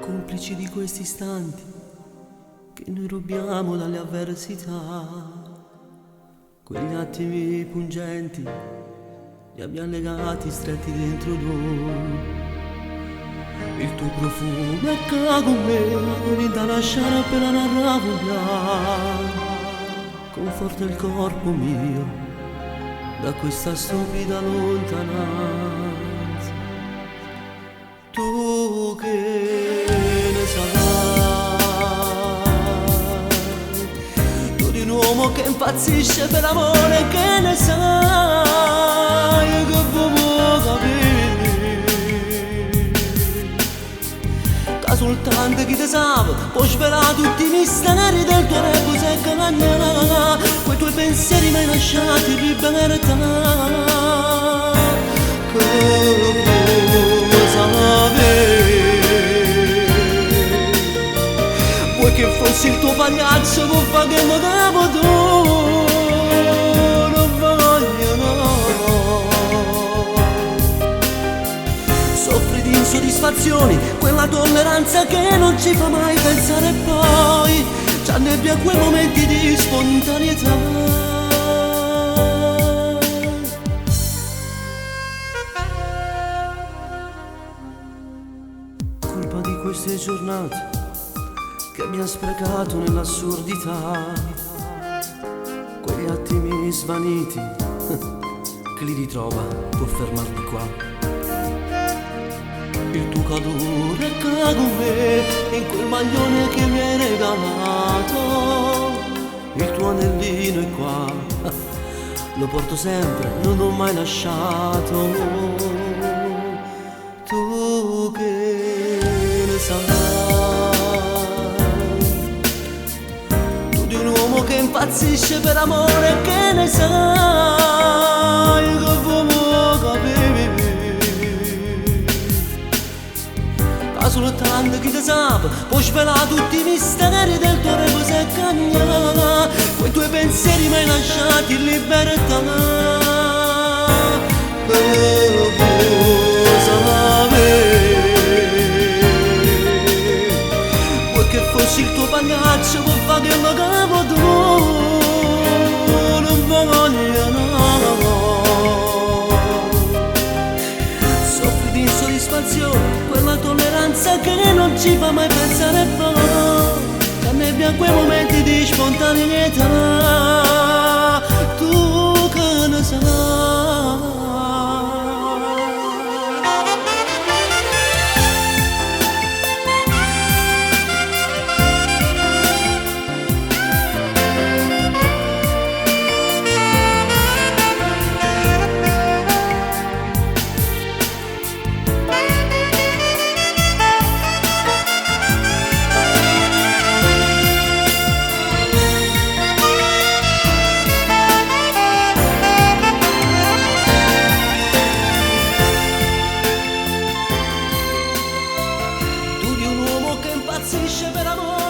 complici di questi istanti che noi rubiamo dalle avversità. Quegli attimi pungenti li abbiamo legati stretti dentro noi. Il tuo profumo è con me, mi da lasciare appena la rabbia. Conforta il corpo mio da questa stupida lontananza. Tu che ne sai, tu di un uomo che impazzisce per amore, che ne sai, che vuoi capire, che soltanto chi te sa può svelare tutti i misteri del tuo ego, se cagna quei tuoi pensieri mai lasciati in libertà. Vuoi che fossi il tuo pagliaccio con fa che mi capo tu, non voglio no. Soffri di insoddisfazioni, quella tolleranza che non ci fa mai pensare poi, ci annebbia quei momenti di spontaneità. Di queste giornate che abbiamo sprecato nell'assurdità, quegli attimi svaniti, chi li ritrova può fermarli qua. Il tuo calore è con me in quel maglione che mi hai regalato, il tuo anellino è qua, lo porto sempre, non l'ho mai lasciato. Tu che ne sai, tu di un uomo che impazzisce per amore, che ne sai, che vuoi capire, che soltanto chi te sa può svelare tutti i misteri del tuo ego, se cagna quei tuoi pensieri mai lasciati in libertà. Il tuo pagliaccio può fare che mi capo tu, non voglio no. Soffri di insoddisfazione, quella tolleranza che non ci fa mai pensare poi, ci annebbia quei momenti di spontaneità. Tu che ne sai. Impazzisce per amore.